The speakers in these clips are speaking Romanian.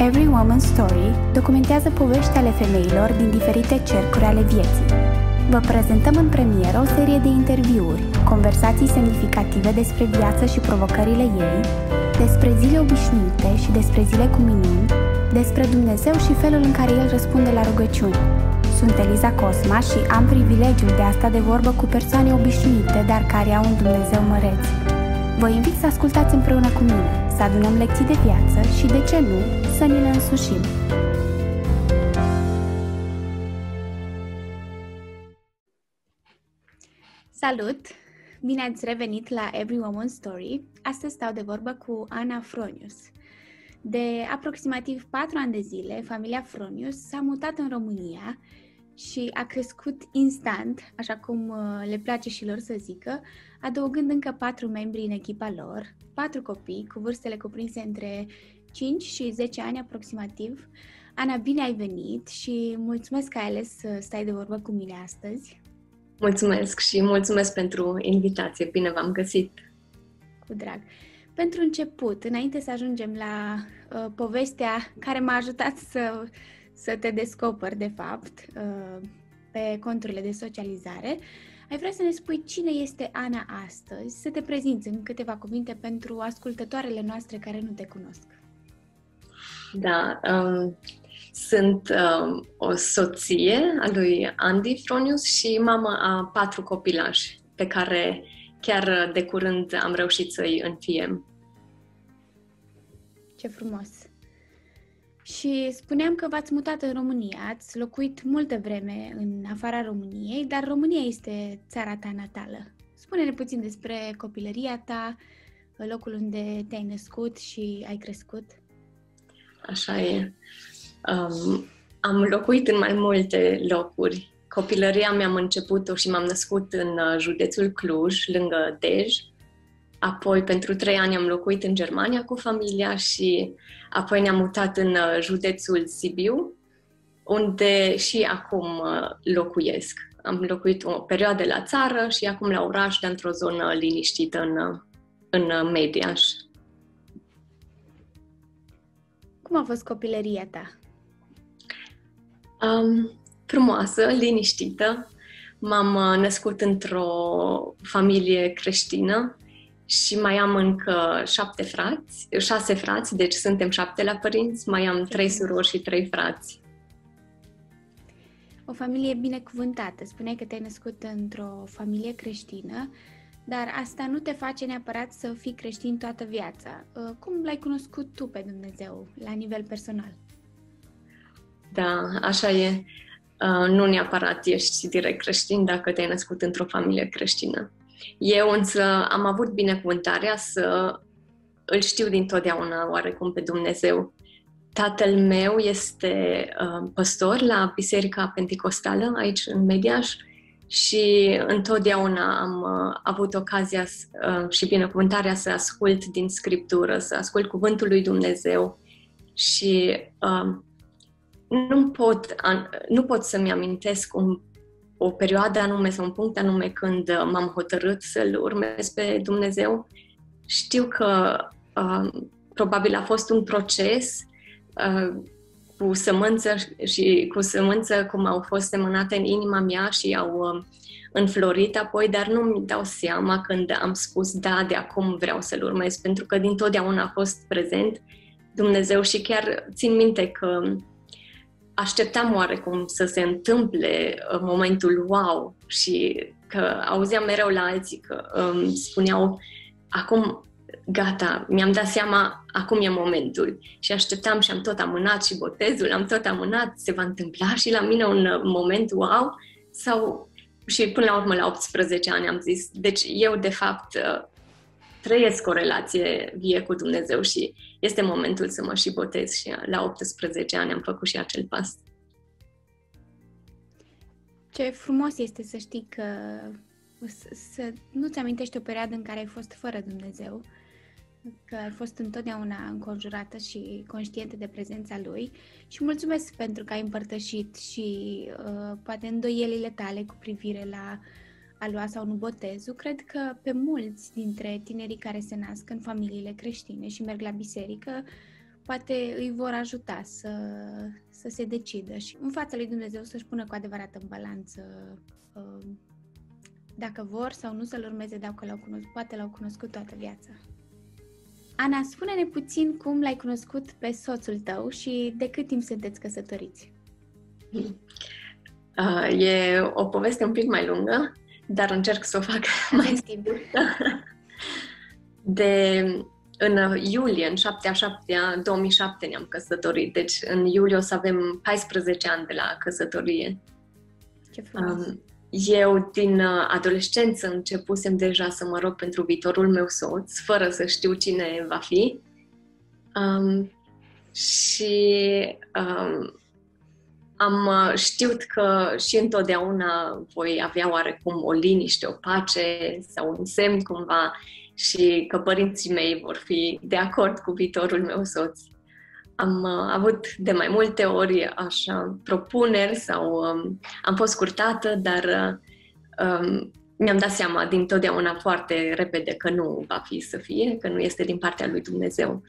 Every Woman's Story documentează povești ale femeilor din diferite cercuri ale vieții. Vă prezentăm în premieră o serie de interviuri, conversații semnificative despre viață și provocările ei, despre zile obișnuite și despre zile cu minuni, despre Dumnezeu și felul în care El răspunde la rugăciuni. Sunt Eliza Cosma și am privilegiul de a sta de vorbă cu persoane obișnuite, dar care au un Dumnezeu măreț. Vă invit să ascultați împreună cu mine, să adunăm lecții de viață și, de ce nu, să ni le însușim. Salut! Bine ați revenit la Every Woman's Story. Astăzi stau de vorbă cu Ana Fronius. De aproximativ 4 ani de zile, familia Fronius s-a mutat în România și a crescut instant, așa cum le place și lor să zică, adăugând încă 4 membri în echipa lor, 4 copii cu vârstele cuprinse între 5 și 10 ani aproximativ. Ana, bine ai venit și mulțumesc că ai ales să stai de vorbă cu mine astăzi. Mulțumesc și mulțumesc pentru invitație. Bine v-am găsit! Cu drag! Pentru început, înainte să ajungem la povestea care m-a ajutat să te descoperi, de fapt, pe conturile de socializare, ai vrea să ne spui cine este Ana astăzi, să te prezinți în câteva cuvinte pentru ascultătoarele noastre care nu te cunosc. Da, sunt o soție a lui Andy Fronius și mamă a 4 copilași pe care chiar de curând am reușit să-i înfiem. Ce frumos! Și spuneam că v-ați mutat în România, ați locuit multă vreme în afara României, dar România este țara ta natală. Spune-ne puțin despre copilăria ta, locul unde te-ai născut și ai crescut. Așa e. Am locuit în mai multe locuri. Copilăria mea am început-o și m-am născut în județul Cluj, lângă Dej. Apoi, pentru 3 ani am locuit în Germania cu familia și apoi ne-am mutat în județul Sibiu, unde și acum locuiesc. Am locuit o perioadă la țară și acum la oraș, dar într-o zonă liniștită în Mediaș. Cum a fost copilăria ta? Frumoasă, liniștită. M-am născut într-o familie creștină și mai am încă 6 frați, deci suntem 7 la părinți, mai am 3 surori și 3 frați. O familie binecuvântată. Spuneai că te-ai născut într-o familie creștină, dar asta nu te face neapărat să fii creștin toată viața. Cum l-ai cunoscut tu pe Dumnezeu, la nivel personal? Da, așa e. Nu neapărat ești direct creștin dacă te-ai născut într-o familie creștină. Eu însă am avut binecuvântarea să îl știu dintotdeauna oarecum pe Dumnezeu. Tatăl meu este păstor la Biserica Penticostală aici în Mediaș și întotdeauna am avut ocazia și binecuvântarea să ascult din Scriptură, să ascult cuvântul lui Dumnezeu și nu pot să-mi amintesc o perioadă anume sau un punct anume când m-am hotărât să-L urmez pe Dumnezeu. Știu că probabil a fost un proces cu sămânță cum au fost semănate în inima mea și au înflorit apoi, dar nu-mi dau seama când am spus da, de acum vreau să-L urmez, pentru că dintotdeauna a fost prezent Dumnezeu și chiar țin minte că așteptam oarecum să se întâmple momentul wow și că auzeam mereu la alții că spuneau acum gata, mi-am dat seama, acum e momentul și așteptam și am tot amânat și botezul, am tot amânat, se va întâmpla și la mine un moment wow și până la urmă la 18 ani am zis, deci eu de fapt trăiesc o relație vie cu Dumnezeu și este momentul să mă și botez și la 18 ani am făcut și acel pas. Ce frumos este să știi că să nu-ți amintești o perioadă în care ai fost fără Dumnezeu, că ai fost întotdeauna înconjurată și conștientă de prezența Lui și mulțumesc pentru că ai împărtășit și poate îndoielile tale cu privire la a lua sau nu botezul. Cred că pe mulți dintre tinerii care se nasc în familiile creștine și merg la biserică poate îi vor ajuta să se decidă și în fața lui Dumnezeu să-și pună cu adevărat în balanță dacă vor sau nu să-L urmeze, dacă poate l-au cunoscut toată viața. Ana, spune-ne puțin cum l-ai cunoscut pe soțul tău și de cât timp sunteți căsătoriți? E o poveste un pic mai lungă, dar încerc să o fac mai timp. În iulie, în 2007 ne-am căsătorit, deci în iulie o să avem 14 ani de la căsătorie. Ce frumos! Eu din adolescență începusem deja să mă rog pentru viitorul meu soț, fără să știu cine va fi. Am știut că și întotdeauna voi avea oarecum o liniște, o pace sau un semn cumva și că părinții mei vor fi de acord cu viitorul meu soț. Am avut de mai multe ori așa propuneri sau am fost curtată, dar mi-am dat seama dintotdeauna foarte repede că nu va fi să fie, că nu este din partea lui Dumnezeu.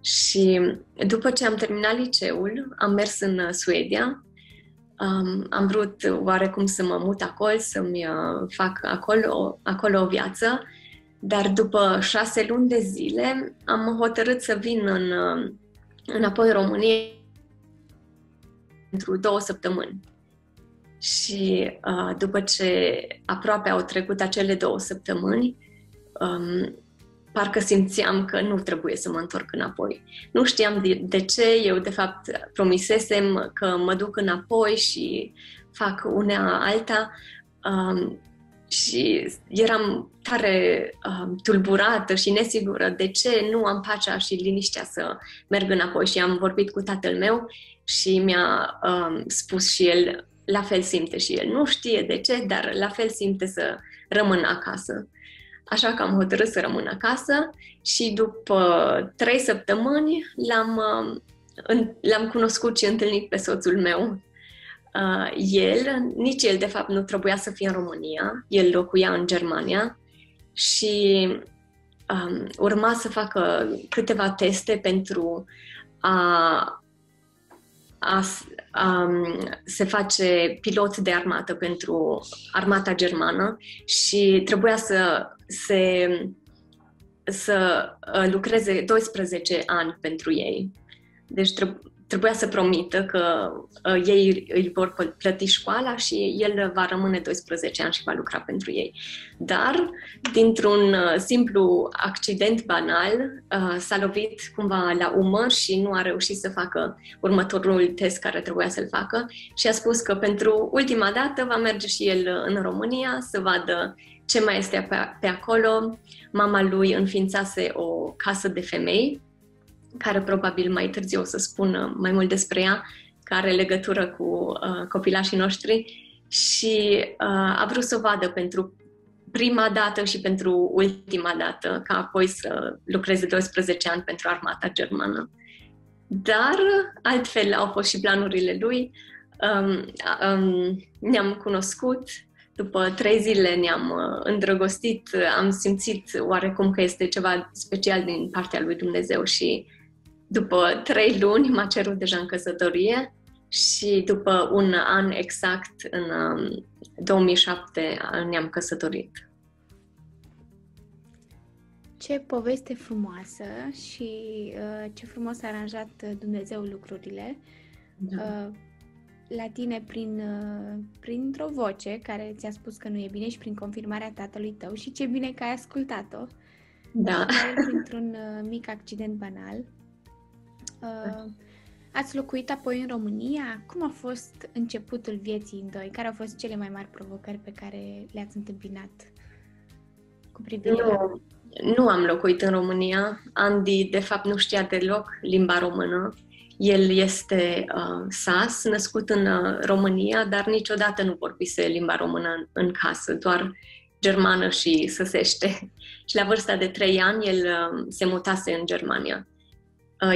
Și după ce am terminat liceul, am mers în Suedia. Am vrut oarecum să mă mut acolo, să-mi fac acolo o viață, dar după 6 luni de zile am hotărât să vin înapoi în România pentru 2 săptămâni. Și după ce aproape au trecut acele 2 săptămâni, parcă simțeam că nu trebuie să mă întorc înapoi. Nu știam de ce, eu de fapt promisesem că mă duc înapoi și fac una alta și eram tare tulburată și nesigură de ce nu am pacea și liniștea să merg înapoi. Și am vorbit cu tatăl meu și mi-a spus și el, la fel simte și el. Nu știe de ce, dar la fel simte să rămân acasă. Așa că am hotărât să rămân acasă și după 3 săptămâni l-am cunoscut și întâlnit pe soțul meu. Nici el de fapt nu trebuia să fie în România, el locuia în Germania și urma să facă câteva teste pentru a se face pilot de armată pentru armata germană și trebuia să lucreze 12 ani pentru ei. Deci trebuia să promită că ei îi vor plăti școala și el va rămâne 12 ani și va lucra pentru ei. Dar, dintr-un simplu accident banal, s-a lovit cumva la umăr și nu a reușit să facă următorul test care trebuia să-l facă și a spus că pentru ultima dată va merge și el în România să vadă ce mai este pe acolo. Mama lui înființase o casă de femei, care probabil mai târziu o să spun mai mult despre ea, care are legătură cu copilașii noștri și a vrut să o vadă pentru prima dată și pentru ultima dată, ca apoi să lucreze 12 ani pentru armata germană. Dar altfel au fost și planurile lui. Ne-am cunoscut, după 3 zile ne-am îndrăgostit, am simțit oarecum că este ceva special din partea lui Dumnezeu și după 3 luni m-a cerut deja în căsătorie și după 1 an exact, în 2007, ne-am căsătorit. Ce poveste frumoasă și ce frumos a aranjat Dumnezeu lucrurile. Da. La tine printr-o voce care ți-a spus că nu e bine și prin confirmarea tatălui tău și ce bine că ai ascultat-o. Da. Printr-un mic accident banal. Ați locuit apoi în România. Cum a fost începutul vieții în doi? Care au fost cele mai mari provocări pe care le-ați întâmpinat cu privire la... Nu am locuit în România. Andy, de fapt, nu știa deloc limba română. El este sas, născut în România, dar niciodată nu vorbise limba română în casă, doar germană și săsește. Și la vârsta de 3 ani, el se mutase în Germania.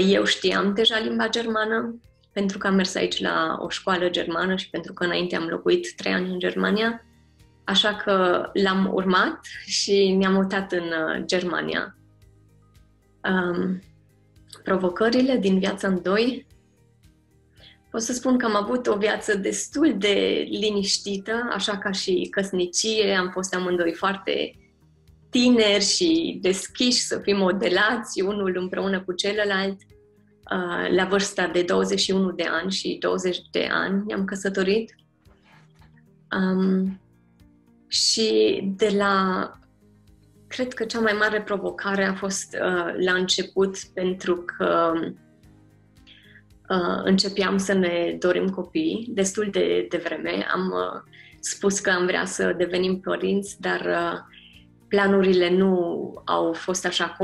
Eu știam deja limba germană, pentru că am mers aici la o școală germană și pentru că înainte am locuit 3 ani în Germania, așa că l-am urmat și ne-am mutat în Germania. Provocările din viața în doi. Pot să spun că am avut o viață destul de liniștită, așa ca și căsnicie. Am fost amândoi foarte tineri și deschiși să fim modelați unul împreună cu celălalt. La vârsta de 21 de ani și 20 de ani ne-am căsătorit. Și cred că cea mai mare provocare a fost la început, pentru că începeam să ne dorim copii destul de devreme. Am spus că am vrea să devenim părinți, dar planurile nu au fost așa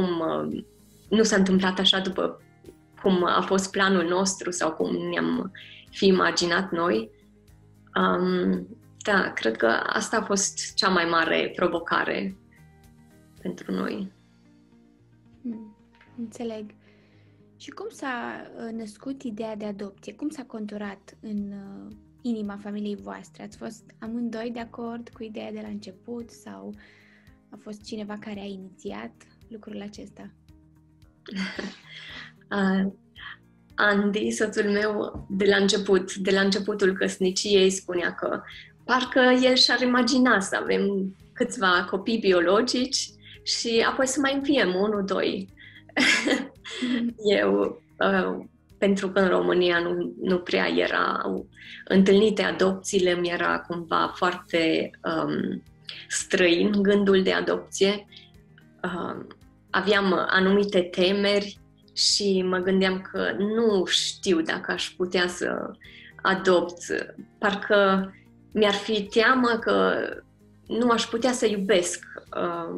nu s-a întâmplat așa după cum a fost planul nostru sau cum ne-am fi imaginat noi. Da, cred că asta a fost cea mai mare provocare pentru noi. Înțeleg. Și cum s-a născut ideea de adopție? Cum s-a conturat în inima familiei voastre? Ați fost amândoi de acord cu ideea de la început sau a fost cineva care a inițiat lucrul acesta? Andy, soțul meu, de la începutul căsniciei, spunea că parcă el și-ar imagina să avem câțiva copii biologici și apoi să mai înviem 1-2. Eu, pentru că în România nu prea erau întâlnite adopțiile, mi era cumva foarte străin gândul de adopție. Aveam anumite temeri și mă gândeam că nu știu dacă aș putea să adopt. Parcă mi-ar fi teamă că nu aș putea să iubesc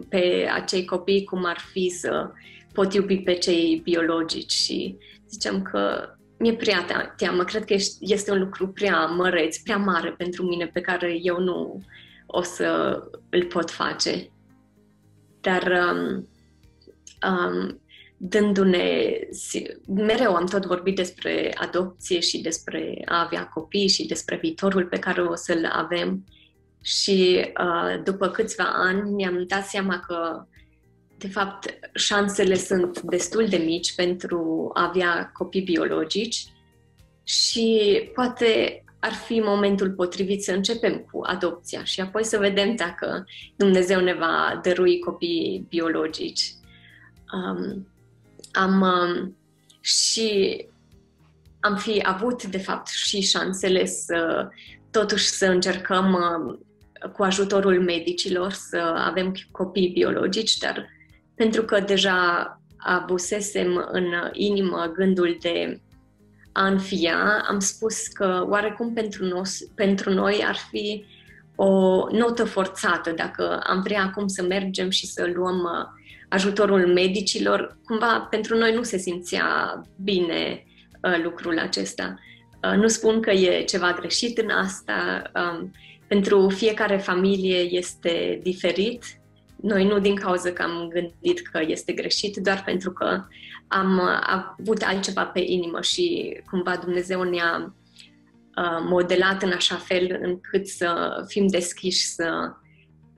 pe acei copii cum ar fi să pot iubi pe cei biologici. Și ziceam că mi-e prea teamă. Cred că este un lucru prea măreț, prea mare pentru mine, pe care eu nu o să îl pot face. Dar mereu am tot vorbit despre adopție și despre a avea copii și despre viitorul pe care o să-l avem. Și după câțiva ani mi-am dat seama că, de fapt, șansele sunt destul de mici pentru a avea copii biologici și poate ar fi momentul potrivit să începem cu adopția și apoi să vedem dacă Dumnezeu ne va dărui copii biologici. Am fi avut, de fapt, și șansele să încercăm cu ajutorul medicilor să avem copii biologici, dar pentru că deja avusesem în inimă gândul de a înfia, am spus că oarecum pentru noi ar fi o notă forțată dacă am vrea acum să mergem și să luăm ajutorul medicilor. Cumva pentru noi nu se simțea bine lucrul acesta. Nu spun că e ceva greșit în asta. Pentru fiecare familie este diferit. Noi nu din cauza că am gândit că este greșit, doar pentru că am avut altceva pe inimă și cumva Dumnezeu ne-a modelat în așa fel încât să fim deschiși să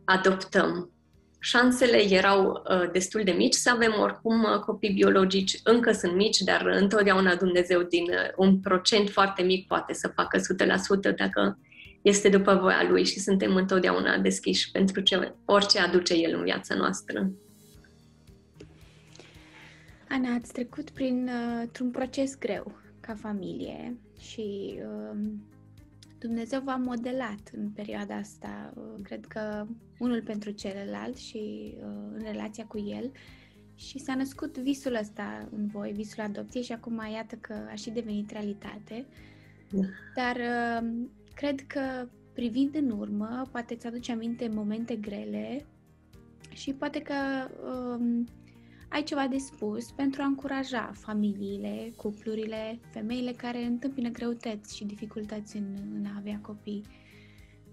adoptăm. Șansele erau destul de mici să avem oricum copii biologici, încă sunt mici, dar întotdeauna Dumnezeu din un procent foarte mic poate să facă 100% dacă este după voia Lui și suntem întotdeauna deschiși pentru orice aduce El în viața noastră. Ana, ați trecut printr-un proces greu ca familie și Dumnezeu v-a modelat în perioada asta, cred că unul pentru celălalt și în relația cu El, și s-a născut visul ăsta în voi, visul adopției, și acum iată că a și devenit realitate. Dar cred că privind în urmă, poate îți aduce aminte momente grele și poate că ai ceva de spus pentru a încuraja familiile, cuplurile, femeile care întâmpină greutăți și dificultăți în a avea copii.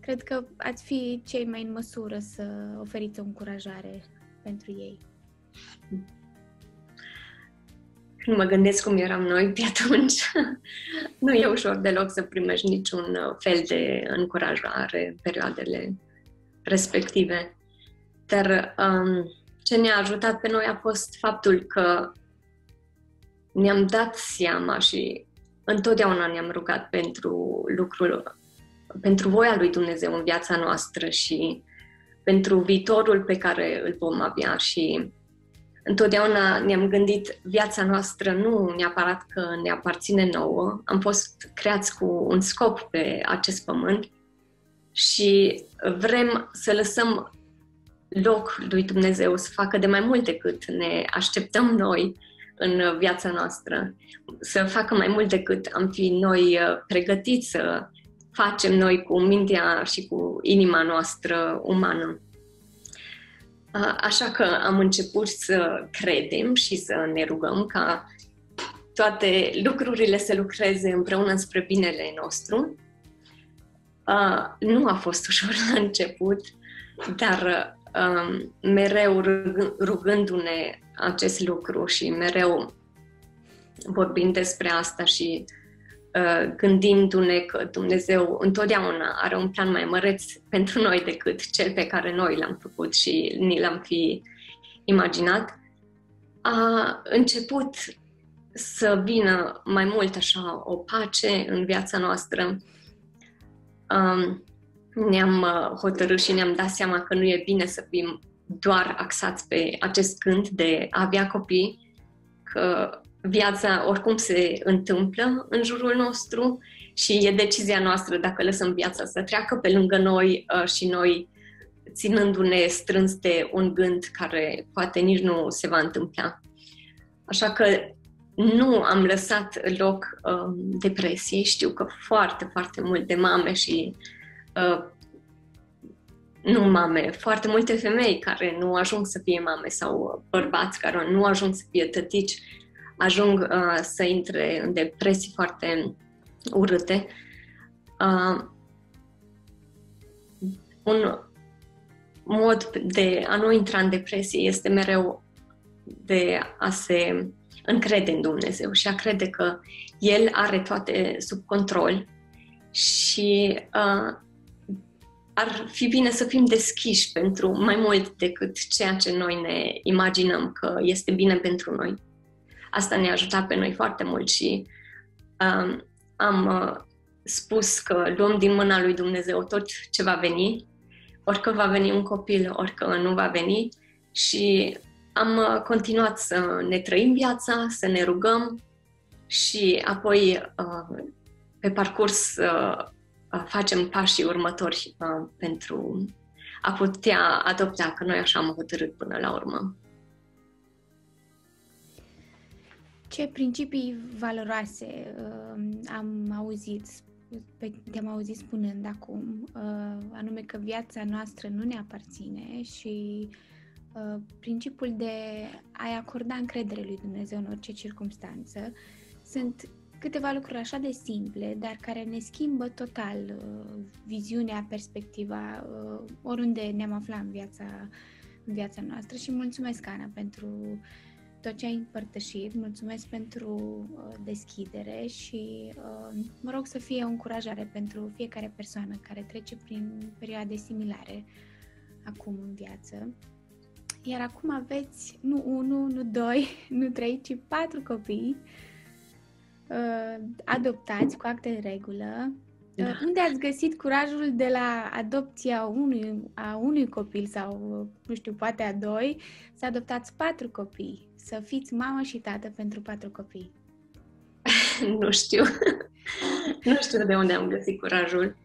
Cred că ați fi cei mai în măsură să oferiți o încurajare pentru ei. Când mă gândesc cum eram noi pe atunci, nu e ușor deloc să primești niciun fel de încurajare în perioadele respective. Dar ce ne-a ajutat pe noi a fost faptul că ne-am dat seama și întotdeauna ne-am rugat pentru voia lui Dumnezeu în viața noastră și pentru viitorul pe care îl vom avea și întotdeauna ne-am gândit, viața noastră nu neapărat că ne aparține nouă, am fost creați cu un scop pe acest pământ și vrem să lăsăm loc lui Dumnezeu să facă de mai mult decât ne așteptăm noi în viața noastră, să facă mai mult decât am fi noi pregătiți să facem noi cu mintea și cu inima noastră umană. Așa că am început să credem și să ne rugăm ca toate lucrurile să lucreze împreună spre binele nostru. Nu a fost ușor la început, dar mereu rugându-ne acest lucru și mereu vorbind despre asta și gândindu-ne că Dumnezeu întotdeauna are un plan mai măreț pentru noi decât cel pe care noi l-am făcut și ni l-am fi imaginat, a început să vină mai mult așa o pace în viața noastră. Ne-am hotărât și ne-am dat seama că nu e bine să fim doar axați pe acest gând de a avea copii, că viața oricum se întâmplă în jurul nostru și e decizia noastră dacă lăsăm viața să treacă pe lângă noi și noi ținându-ne strâns de un gând care poate nici nu se va întâmpla. Așa că nu am lăsat loc depresiei. Știu că foarte, foarte multe mame și nu mame, foarte multe femei care nu ajung să fie mame sau bărbați care nu ajung să fie tătici, ajung să intre în depresii foarte urâte. Un mod de a nu intra în depresie este mereu de a se încrede în Dumnezeu și a crede că El are toate sub control și ar fi bine să fim deschiși pentru mai mult decât ceea ce noi ne imaginăm că este bine pentru noi. Asta ne-a ajutat pe noi foarte mult și am spus că luăm din mâna lui Dumnezeu tot ce va veni, orică va veni un copil, orică nu va veni și am continuat să ne trăim viața, să ne rugăm și apoi pe parcurs facem pașii următori pentru a putea adopta, că noi așa am hotărât până la urmă. Ce principii valoroase te-am auzit spunând acum, anume că viața noastră nu ne aparține și principiul de a-i acorda încredere lui Dumnezeu în orice circumstanță, sunt câteva lucruri așa de simple, dar care ne schimbă total viziunea, perspectiva, oriunde ne-am aflat în viața noastră și mulțumesc, Ana, pentru tot ce ai împărtășit, mulțumesc pentru deschidere și mă rog să fie o încurajare pentru fiecare persoană care trece prin perioade similare acum în viață. Iar acum aveți nu 1, nu 2, nu 3, ci 4 copii adoptați cu acte de regulă. Da. Unde ați găsit curajul de la adopția a unui copil sau, nu știu, poate a 2, să adoptați 4 copii, să fiți mamă și tată pentru 4 copii? Nu știu. Nu știu de unde am găsit curajul.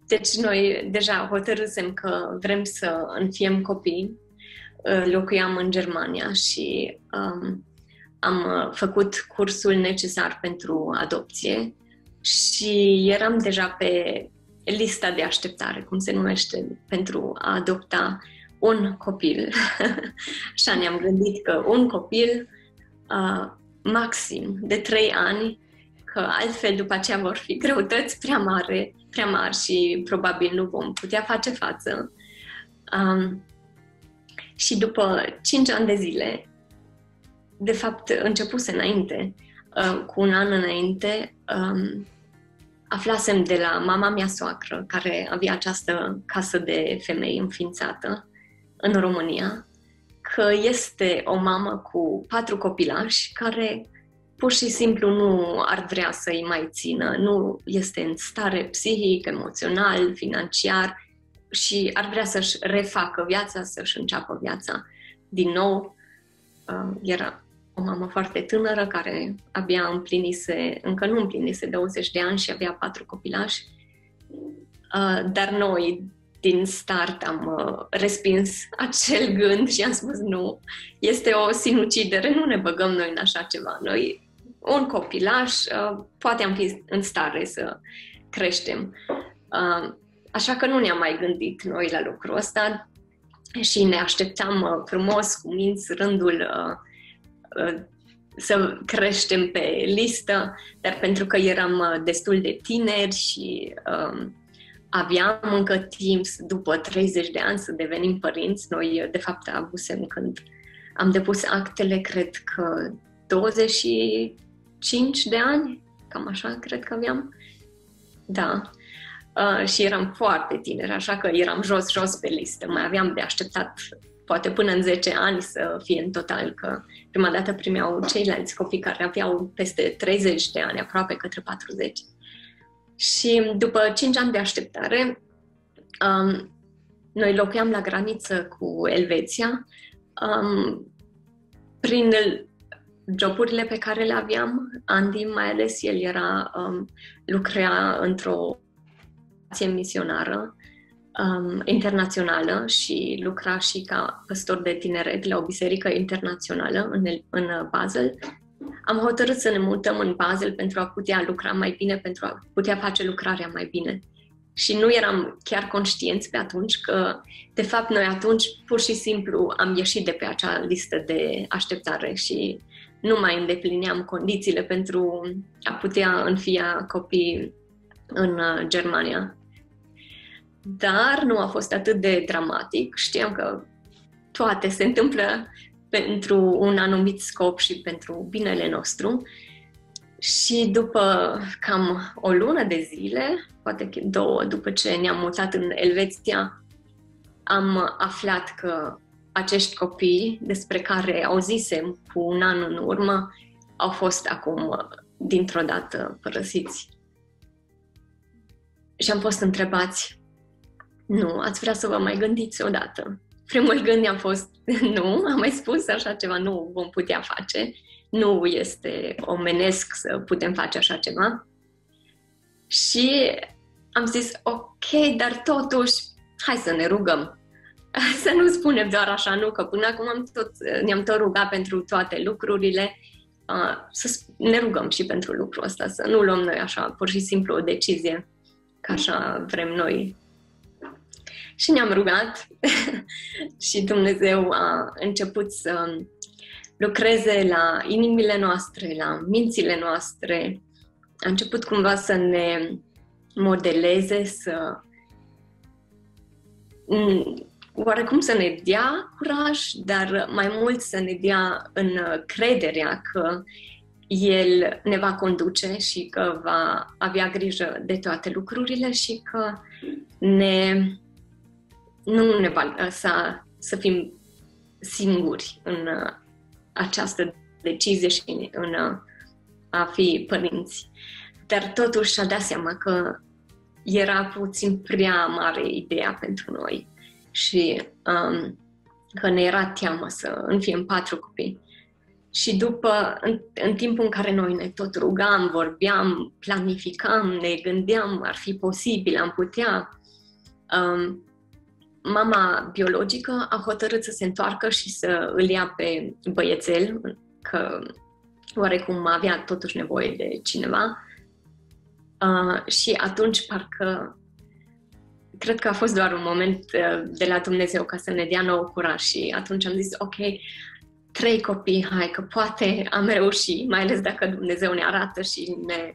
Deci noi deja hotărâsem că vrem să înfiem copii. Locuiam în Germania și am făcut cursul necesar pentru adopție și eram deja pe lista de așteptare, cum se numește, pentru a adopta un copil. Așa ne-am gândit că un copil maxim de 3 ani, că altfel după aceea vor fi greutăți prea mari și probabil nu vom putea face față. Și după 5 ani de zile, de fapt începuse înainte, cu un an înainte, aflasem de la mama mea soacră, care avea această casă de femei înființată, în România, că este o mamă cu 4 copilași care pur și simplu nu ar vrea să-i mai țină, nu este în stare psihic, emoțional, financiar și ar vrea să-și refacă viața, să-și înceapă viața din nou. Era o mamă foarte tânără care încă nu împlinise 20 de ani și avea 4 copilași. Dar noi, din start, am respins acel gând și am spus nu, este o sinucidere, nu ne băgăm noi în așa ceva. Noi, un copilaș, poate am fi în stare să creștem. Așa că nu ne-am mai gândit noi la lucrul ăsta și ne așteptam frumos, cu minți, rândul să creștem pe listă, dar pentru că eram destul de tineri și aveam încă timp, după 30 de ani, să devenim părinți. Noi, de fapt, avusem când am depus actele, cred că 25 de ani, cam așa, cred că aveam. Da. Și eram foarte tineri, așa că eram jos pe listă. Mai aveam de așteptat, poate până în 10 ani să fie în total, că prima dată primeau ceilalți copii care aveau peste 30 de ani, aproape către 40. Și după 5 ani de așteptare, noi locuiam la graniță cu Elveția. Prin joburile pe care le aveam, Andy mai ales, el lucra într-o organizație misionară internațională și lucra și ca păstor de tineret la o biserică internațională în Basel. Am hotărât să ne mutăm în Basel pentru a putea lucra mai bine, pentru a putea face lucrarea mai bine. Și nu eram chiar conștienți pe atunci că, de fapt, noi atunci pur și simplu am ieșit de pe acea listă de așteptare și nu mai îndeplineam condițiile pentru a putea înfia copii în Germania. Dar nu a fost atât de dramatic. Știam că toate se întâmplă pentru un anumit scop și pentru binele nostru. Și după cam o lună de zile, poate 2, după ce ne-am mutat în Elveția, am aflat că acești copii, despre care auzisem cu un an în urmă, au fost acum dintr-o dată părăsiți. Și am fost întrebați, nu, ați vrea să vă mai gândiți odată? Primul gând a fost, nu, am mai spus așa ceva, nu vom putea face, nu este omenesc să putem face așa ceva. Și am zis, ok, dar totuși, hai să ne rugăm. Să nu spunem doar așa, nu, că până acum ne-am tot rugat pentru toate lucrurile, să ne rugăm și pentru lucrul ăsta, să nu luăm noi așa, pur și simplu o decizie, că așa vrem noi. Și ne-am rugat și Dumnezeu a început să lucreze la inimile noastre, la mințile noastre. A început cumva să ne modeleze, oarecum să ne dea curaj, dar mai mult să ne dea în crederea că El ne va conduce și că va avea grijă de toate lucrurile și că nu ne va lăsa să fim singuri în această decizie și în a fi părinți. Dar totuși și-a dat seama că era puțin prea mare ideea pentru noi și că ne era teamă să înfiem 4 copii. Și după, în timpul în care noi ne tot rugam, vorbeam, planificam, ne gândeam, ar fi posibil, am putea, mama biologică a hotărât să se întoarcă și să îl ia pe băiețel, că oarecum avea totuși nevoie de cineva. Și atunci parcă cred că a fost doar un moment de la Dumnezeu ca să ne dea nou curaj și atunci am zis, ok, 3 copii, hai că poate am reușit, mai ales dacă Dumnezeu ne arată și ne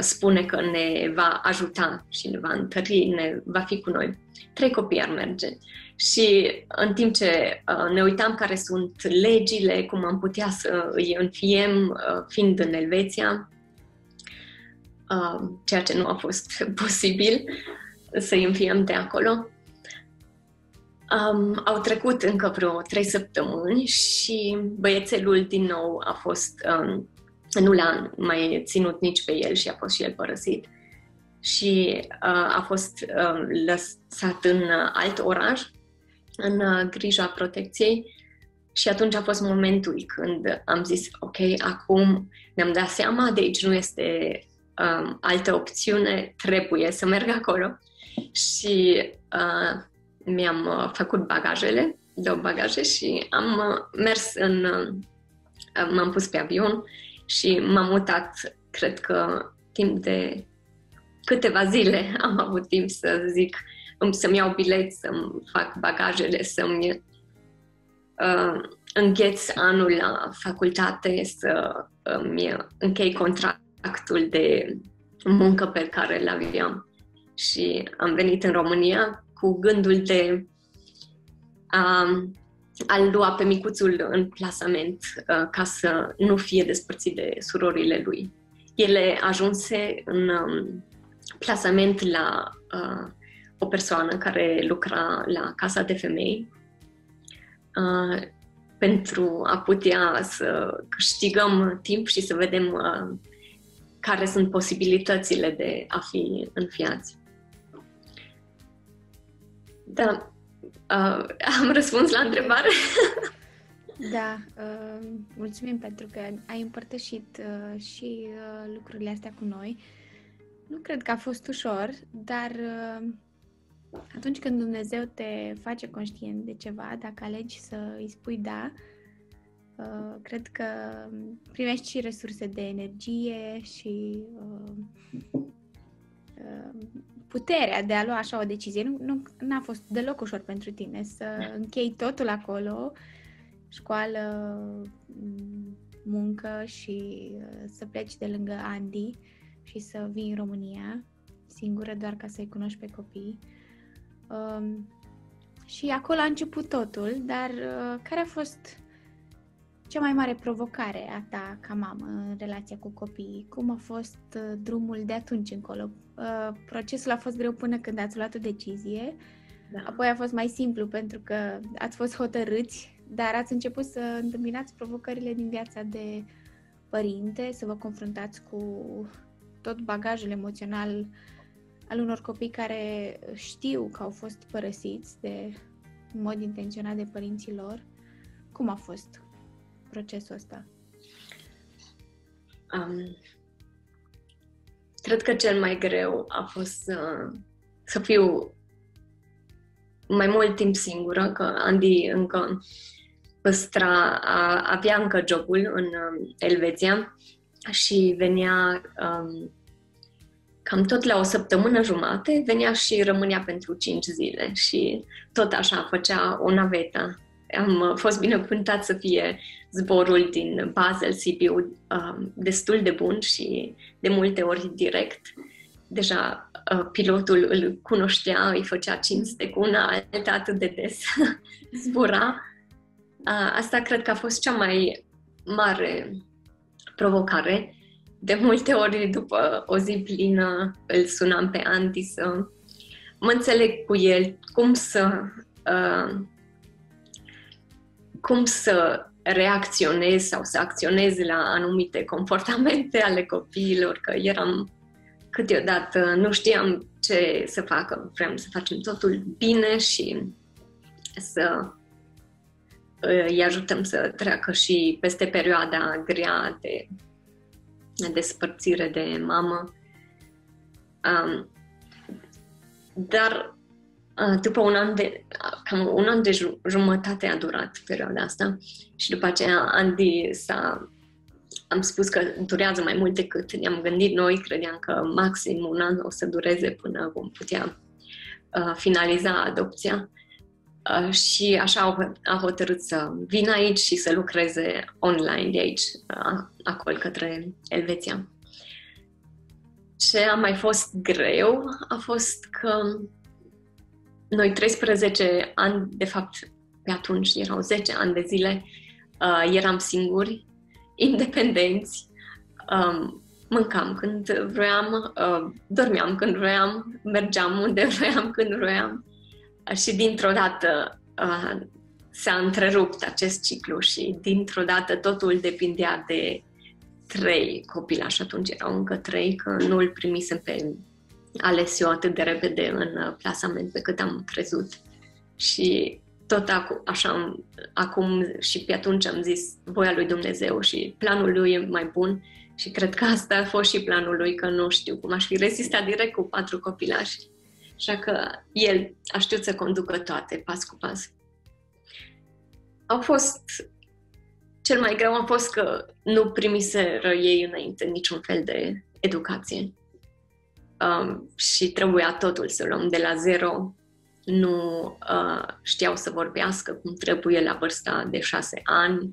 spune că ne va ajuta și ne va întări, ne va fi cu noi. 3 copii ar merge. Și în timp ce ne uitam care sunt legile, cum am putea să îi înfiem fiind în Elveția, ceea ce nu a fost posibil să îi înfiem de acolo, Au trecut încă vreo 3 săptămâni și băiețelul din nou a fost, nu l-a mai ținut nici pe el și a fost și el părăsit. Și a fost lăsat în alt oraș, în grija protecției. Și atunci a fost momentul când am zis, ok, acum ne-am dat seama, de aici nu este altă opțiune, trebuie să merg acolo. Și mi-am făcut bagajele, 2 bagaje și am mers m-am pus pe avion și m-am mutat, cred că timp de câteva zile am avut timp să zic, să-mi iau bilet, să-mi fac bagajele, să-mi îngheț anul la facultate, să-mi închei contractul de muncă pe care l-aveam. Și am venit în România cu gândul de a-l lua pe micuțul în plasament ca să nu fie despărțit de surorile lui. Ele ajunse în plasament la o persoană care lucra la Casa de Femei pentru a putea să câștigăm timp și să vedem care sunt posibilitățile de a fi înfiați. Da, am răspuns la întrebare. Da, mulțumim pentru că ai împărtășit și lucrurile astea cu noi. Nu cred că a fost ușor, dar atunci când Dumnezeu te face conștient de ceva, dacă alegi să îi spui da, cred că primești și resurse de energie și puterea de a lua așa o decizie. Nu n-a fost deloc ușor pentru tine să închei totul acolo, școală, muncă și să pleci de lângă Andy și să vii în România singură doar ca să-i cunoști pe copii. Și acolo a început totul, dar care a fost cea mai mare provocare a ta ca mamă în relația cu copiii? Cum a fost drumul de atunci încolo? Procesul a fost greu până când ați luat o decizie, da. Apoi a fost mai simplu pentru că ați fost hotărâți, dar ați început să întâmpinați provocările din viața de părinte, să vă confruntați cu tot bagajul emoțional al unor copii care știu că au fost părăsiți în mod intenționat de părinții lor. Cum a fost procesul ăsta? Cred că cel mai greu a fost să fiu mai mult timp singură, că Andy încă avea încă jobul în Elveția și venea cam tot la o săptămână jumate, venea și rămânea pentru 5 zile și tot așa făcea o navetă. Am fost binecuvântat să fie zborul din Basel, Sibiu, destul de bun și de multe ori direct. Deja pilotul îl cunoștea, îi făcea cinste cu una alta atât de des zbura. Asta cred că a fost cea mai mare provocare. De multe ori, după o zi plină, îl sunam pe Andy să mă înțeleg cu el, cum să reacționez sau să acționez la anumite comportamente ale copiilor, că eram câteodată, nu știam ce să facă. Vreau să facem totul bine și să îi ajutăm să treacă și peste perioada grea de despărțire de mamă. Dar după cam un an de jumătate a durat perioada asta și după aceea Andy am spus că durează mai mult decât ne-am gândit noi, credeam că maxim un an o să dureze până vom putea finaliza adopția. Și așa a hotărât să vină aici și să lucreze online de aici, acolo către Elveția. Ce a mai fost greu a fost că noi 13 ani, de fapt pe atunci erau 10 ani de zile, eram singuri, independenți, mâncam când vroiam, dormeam când vroiam, mergeam unde vroiam când vroiam. Și dintr-o dată s-a întrerupt acest ciclu și dintr-o dată totul depindea de 3 copilași. Atunci erau încă 3, că nu îl primisem pe Alessio atât de repede în plasament pe cât am crezut. Și tot acum și pe atunci am zis voia lui Dumnezeu și planul lui e mai bun și cred că asta a fost și planul lui, că nu știu cum aș fi rezistat direct cu 4 copilași. Așa că el a știut să conducă toate, pas cu pas. Cel mai greu a fost că nu primiseră ei înainte niciun fel de educație. Și trebuia totul să luăm de la zero. Nu știau să vorbească cum trebuie la vârsta de 6 ani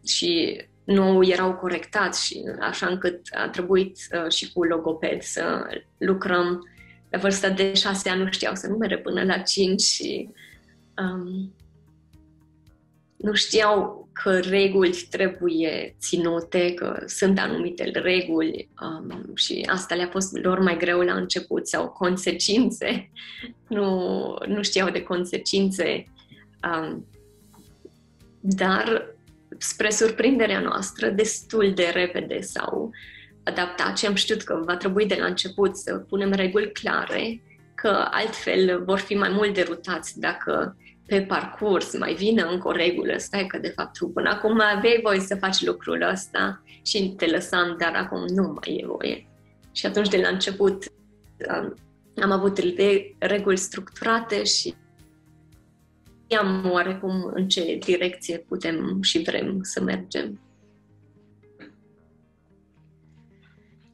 și nu erau corectați și așa încât a trebuit și cu logoped să lucrăm. La vârsta de 6 ani nu știau să numere până la 5 și nu știau că reguli trebuie ținute, că sunt anumite reguli și asta le-a fost lor mai greu la început, sau consecințe. Nu știau de consecințe, dar spre surprinderea noastră, destul de repede s-au adaptat și am știut că va trebui de la început să punem reguli clare, că altfel vor fi mai mult derutați dacă pe parcurs mai vine încă o regulă, stai că de fapt tu până acum aveai voie să faci lucrul ăsta și te lăsam, dar acum nu mai e voie. Și atunci de la început am avut reguli structurate și știam oarecum în ce direcție putem și vrem să mergem.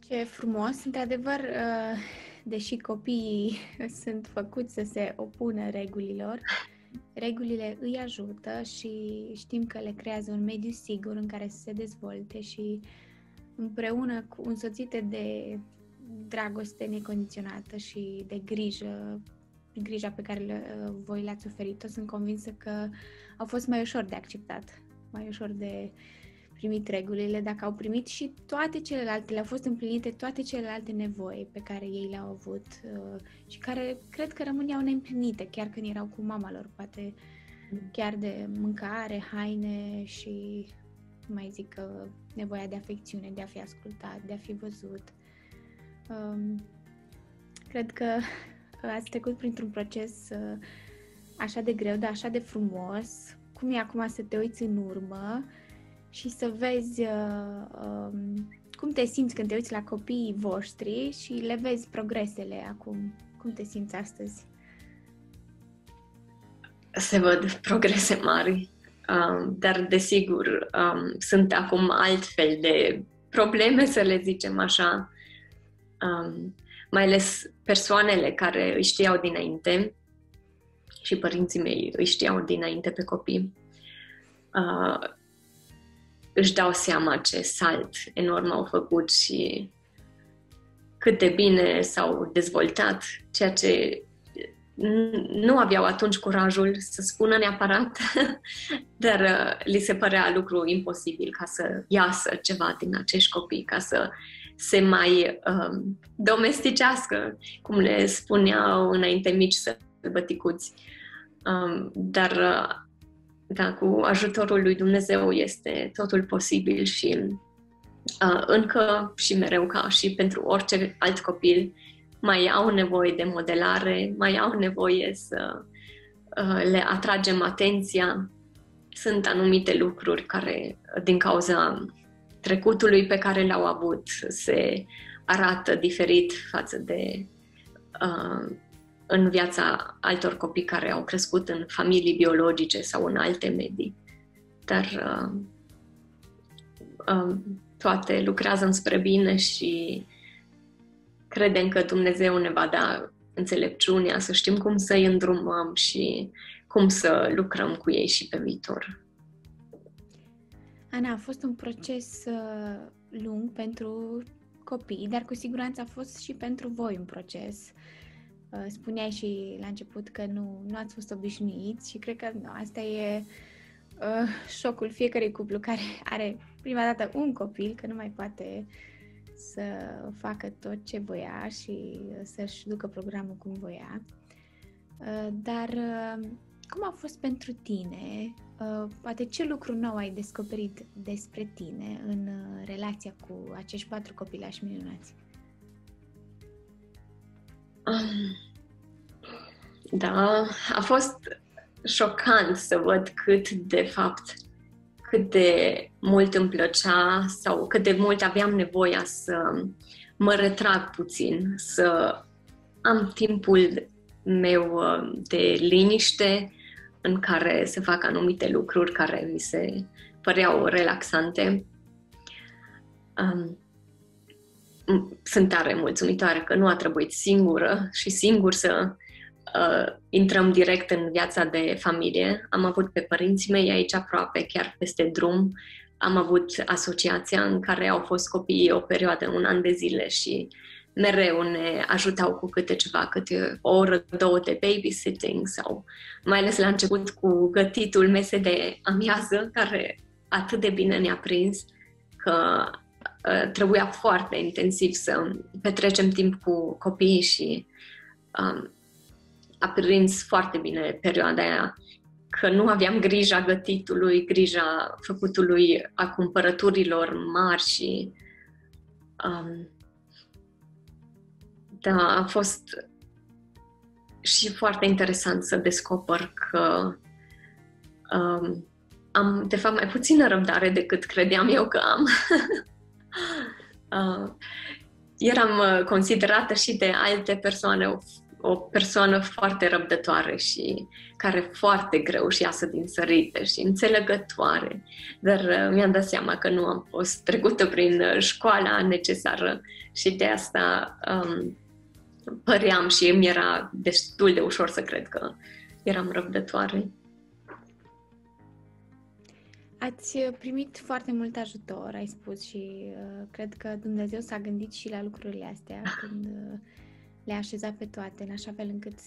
Ce frumos! Într-adevăr, deși copiii sunt făcuți să se opună regulilor, regulile îi ajută și știm că le creează un mediu sigur în care să se dezvolte și împreună cu însoțite de dragoste necondiționată și de grija pe care voi le-ați oferit-o, sunt convinsă că au fost mai ușor de acceptat, mai ușor de primit regulile, dacă au primit și toate celelalte, le-au fost împlinite toate celelalte nevoi pe care ei le-au avut și care cred că rămâneau neîmplinite, chiar când erau cu mama lor, poate chiar de mâncare, haine și, mai zic, nevoia de afecțiune, de a fi ascultat, de a fi văzut. Cred că ați trecut printr-un proces așa de greu, dar așa de frumos. Cum e acum să te uiți în urmă și să vezi cum te simți când te uiți la copiii voștri și le vezi progresele acum? Cum te simți astăzi? Se văd progrese mari, dar desigur sunt acum altfel de probleme, să le zicem așa, mai ales persoanele care îi știau dinainte și părinții mei îi știau dinainte pe copii. Își dau seama ce salt enorm au făcut și cât de bine s-au dezvoltat, ceea ce nu aveau atunci curajul să spună neapărat, dar li se părea lucru imposibil ca să iasă ceva din acești copii, ca să se mai domesticească, cum le spuneau înainte mici sălbăticuți. Dar da, cu ajutorul lui Dumnezeu este totul posibil și încă și mereu, ca și pentru orice alt copil, mai au nevoie de modelare, mai au nevoie să le atragem atenția. Sunt anumite lucruri care, din cauza trecutului pe care l-au avut, se arată diferit față de în viața altor copii care au crescut în familii biologice sau în alte medii. Dar toate lucrează înspre bine și credem că Dumnezeu ne va da înțelepciunea să știm cum să-i îndrumăm și cum să lucrăm cu ei și pe viitor. Ana, a fost un proces lung pentru copii, dar cu siguranță a fost și pentru voi un proces. Spuneai și la început că nu ați fost obișnuiți și cred că asta e șocul fiecărui cuplu care are prima dată un copil, că nu mai poate să facă tot ce voia și să-și ducă programul cum voia. Dar cum a fost pentru tine? Poate ce lucru nou ai descoperit despre tine în relația cu acești 4 copilași minunați? Da, a fost șocant să văd cât de mult îmi plăcea sau cât de mult aveam nevoia să mă retrag puțin, să am timpul meu de liniște în care se fac anumite lucruri care mi se păreau relaxante. Sunt tare mulțumitoare că nu a trebuit singură și singur să intrăm direct în viața de familie. Am avut pe părinții mei aici aproape, chiar peste drum. Am avut asociația în care au fost copiii o perioadă, 1 an de zile și mereu ne ajutau cu câte ceva, câte o oră, 2 de babysitting sau mai ales la început cu gătitul mese de amiază, care atât de bine ne-a prins că trebuia foarte intensiv să petrecem timp cu copiii și a prins foarte bine perioada aia, că nu aveam grija gătitului, grija făcutului, a cumpărăturilor mari și da, a fost și foarte interesant să descoper că am, de fapt, mai puțină răbdare decât credeam eu că am. Eram considerată și de alte persoane o persoană foarte răbdătoare și care foarte greu și iasă din sărite și înțelegătoare. Dar mi-am dat seama că nu am fost trecută prin școala necesară și de asta păream și îmi era destul de ușor să cred că eram răbdătoare. Ați primit foarte mult ajutor, ai spus, și cred că Dumnezeu s-a gândit și la lucrurile astea când le-a așezat pe toate, în așa fel încât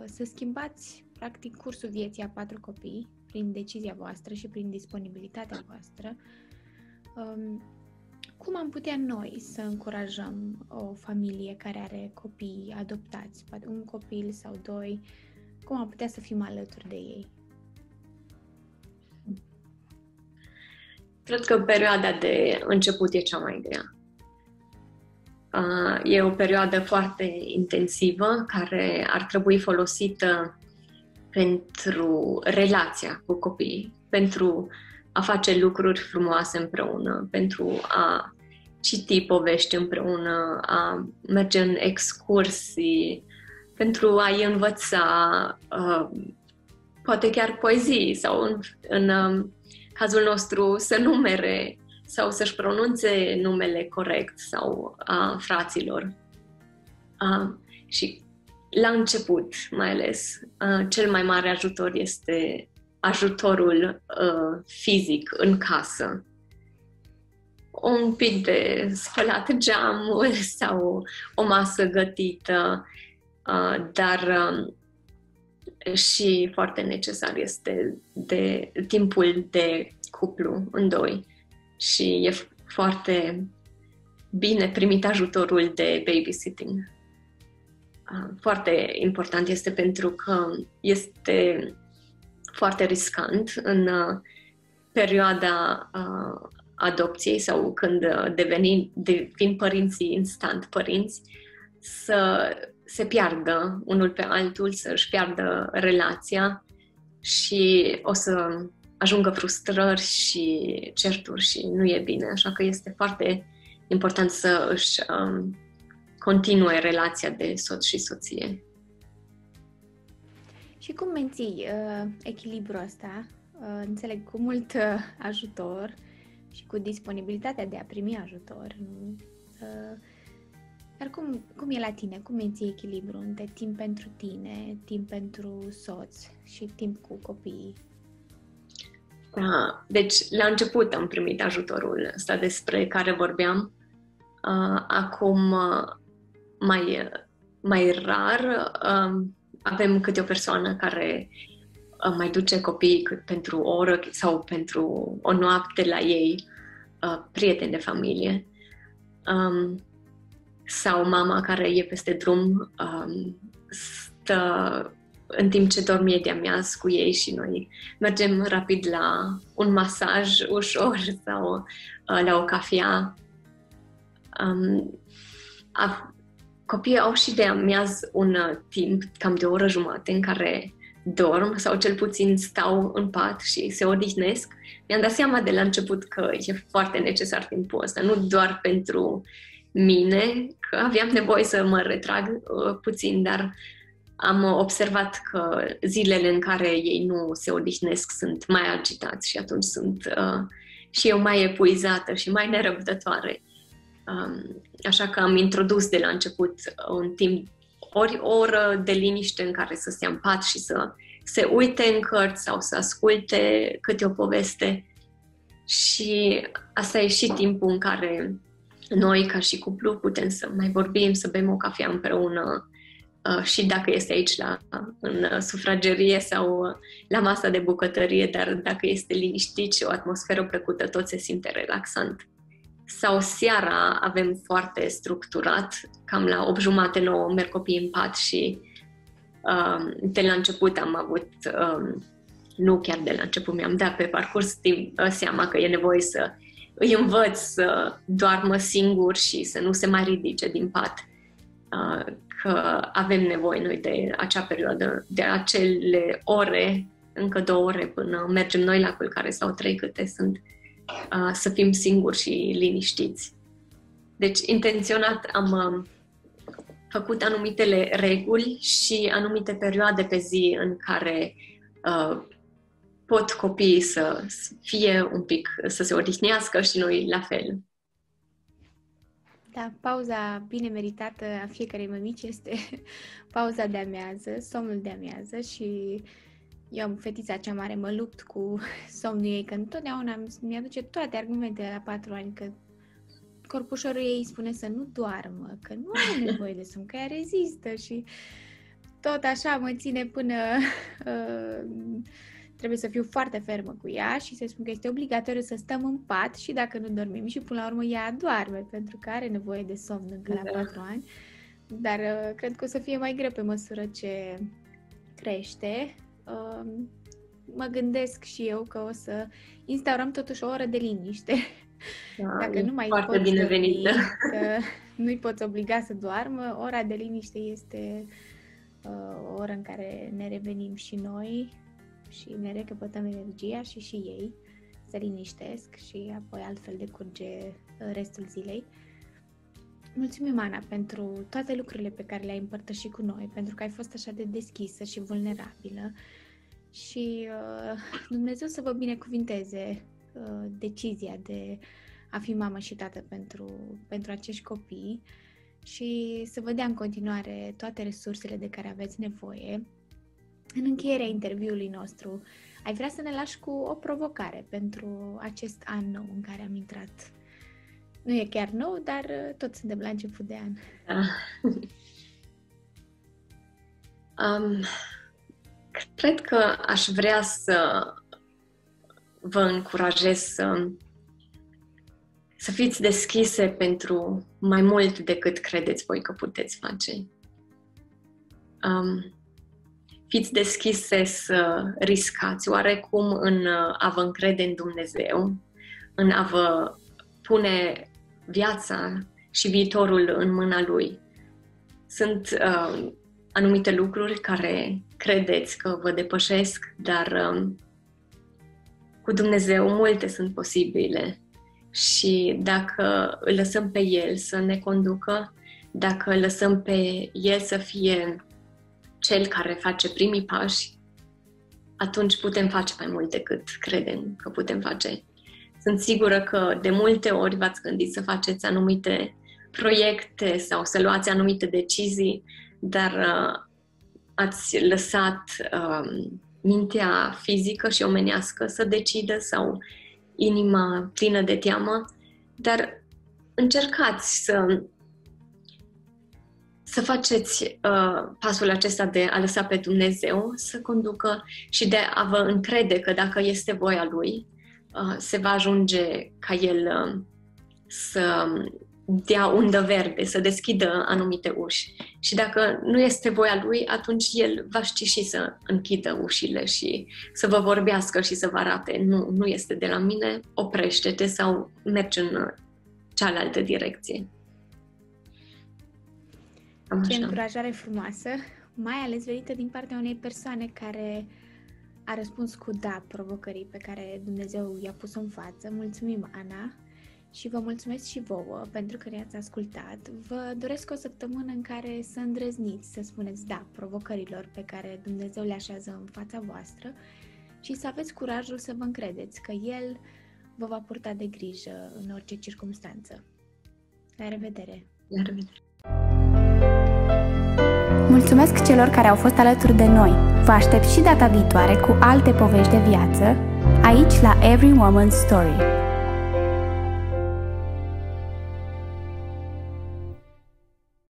să schimbați, practic, cursul vieții a 4 copii prin decizia voastră și prin disponibilitatea voastră. Cum am putea noi să încurajăm o familie care are copii adoptați, poate un copil sau 2, cum am putea să fim alături de ei? Cred că perioada de început e cea mai grea. E o perioadă foarte intensivă care ar trebui folosită pentru relația cu copiii, pentru a face lucruri frumoase împreună, pentru a citi povești împreună, a merge în excursii, pentru a-i învăța poate chiar poezii sau în cazul nostru să numere sau să-și pronunțe numele corect sau a fraților. Și la început, mai ales, cel mai mare ajutor este ajutorul fizic în casă. Un pic de spălat geamuri sau o masă gătită, dar și foarte necesar este de timpul de cuplu în 2 și e foarte bine primit ajutorul de babysitting. Foarte important este pentru că este foarte riscant în perioada adopției sau când devin părinții instant părinți să se piardă unul pe altul, să-și piardă relația și o să ajungă frustrări și certuri și nu e bine. Așa că este foarte important să își continue relația de soț și soție. Și cum menții echilibrul ăsta? Înțeleg, cu mult ajutor și cu disponibilitatea de a primi ajutor. Dar cum e la tine? Cum menții echilibru între timp pentru tine, timp pentru soț și timp cu copiii? Da, deci la început am primit ajutorul ăsta despre care vorbeam. Acum mai rar avem câte o persoană care mai duce copiii pentru o oră sau pentru o noapte la ei, prieteni de familie. Sau mama care e peste drum stă în timp ce dorm de amiază cu ei și noi mergem rapid la un masaj ușor sau la o cafea. Copiii au și de amiază un timp, cam de o oră jumătate, în care dorm sau cel puțin stau în pat și se odihnesc. Mi-am dat seama de la început că e foarte necesar timpul ăsta, nu doar pentru mine, că aveam nevoie să mă retrag puțin, dar am observat că zilele în care ei nu se odihnesc sunt mai agitați și atunci sunt și eu mai epuizată și mai nerăbdătoare. Așa că am introdus de la început un timp, ori o oră de liniște în care să stea în pat și să se uite în cărți sau să asculte câte o poveste. Și asta e și timpul în care noi, ca și cuplu, putem să mai vorbim, să bem o cafea împreună și dacă este aici în sufragerie sau la masa de bucătărie, dar dacă este liniștit și o atmosferă plăcută, tot se simte relaxant. Sau seara avem foarte structurat, cam la 8:30, 9 merg copiii în pat și de la început am avut, nu chiar de la început, mi-am dat pe parcurs seama că e nevoie să îi învăț să doarmă singur și să nu se mai ridice din pat. Că avem nevoie noi de acea perioadă, de acele ore, încă 2 ore până mergem noi la culcare sau 3 câte sunt, să fim singuri și liniștiți. Deci, intenționat am făcut anumitele reguli și anumite perioade pe zi în care pot copiii să fie un pic, să se odihnească și noi la fel. Da, pauza bine meritată a fiecarei mămici este pauza de amiază, somnul de amiază și eu am fetița cea mare, mă lupt cu somnul ei, că întotdeauna mi-aduce toate argumentele la 4 ani, că corpușorul ei spune să nu doarmă, că nu are nevoie de somn, că ea rezistă și tot așa mă ține până trebuie să fiu foarte fermă cu ea și să spun că este obligatoriu să stăm în pat și dacă nu dormim și până la urmă ea doarme, pentru că are nevoie de somn încă la 4 ani, dar cred că o să fie mai greu pe măsură ce crește. Mă gândesc și eu că o să instaurăm totuși o oră de liniște. Dacă nu mai poți dormi, că nu-i poți obliga să doarmă, ora de liniște este o oră în care ne revenim și noi și ne recăpătăm energia și ei se liniștesc și apoi altfel decurge restul zilei. Mulțumim, Ana, pentru toate lucrurile pe care le-ai împărtășit cu noi, pentru că ai fost așa de deschisă și vulnerabilă și Dumnezeu să vă binecuvinteze decizia de a fi mamă și tată pentru acești copii și să vă dea în continuare toate resursele de care aveți nevoie. În încheierea interviului nostru, ai vrea să ne lași cu o provocare pentru acest an nou în care am intrat. Nu e chiar nou, dar tot suntem la început de an. Cred că aș vrea să vă încurajez să fiți deschise pentru mai mult decât credeți voi că puteți face. Fiți deschise să riscați oarecum în a vă încrede în Dumnezeu, în a vă pune viața și viitorul în mâna Lui. Sunt anumite lucruri care credeți că vă depășesc, dar cu Dumnezeu multe sunt posibile. Și dacă îl lăsăm pe El să ne conducă, dacă îl lăsăm pe El să fie Cel care face primii pași, atunci putem face mai mult decât credem că putem face. Sunt sigură că de multe ori v-ați gândit să faceți anumite proiecte sau să luați anumite decizii, dar ați lăsat mintea fizică și omenească să decidă sau inima plină de teamă, dar încercați să faceți pasul acesta de a lăsa pe Dumnezeu să conducă și de a vă încrede că dacă este voia Lui, se va ajunge ca El să dea undă verde, să deschidă anumite uși. Și dacă nu este voia lui, atunci el va ști și să închidă ușile și să vă vorbească și să vă arate. Nu este de la mine, oprește-te sau mergi în cealaltă direcție. Ce încurajare frumoasă, mai ales venită din partea unei persoane care a răspuns cu da provocării pe care Dumnezeu i-a pus-o în față. Mulțumim, Ana! Și vă mulțumesc și vouă pentru că ne-ați ascultat. Vă doresc o săptămână în care să îndrăzniți, să spuneți da provocărilor pe care Dumnezeu le așează în fața voastră și să aveți curajul să vă încredeți că El vă va purta de grijă în orice circumstanță. La revedere! La revedere! Mulțumesc celor care au fost alături de noi. Vă aștept și data viitoare cu alte povești de viață, aici la Every Woman's Story.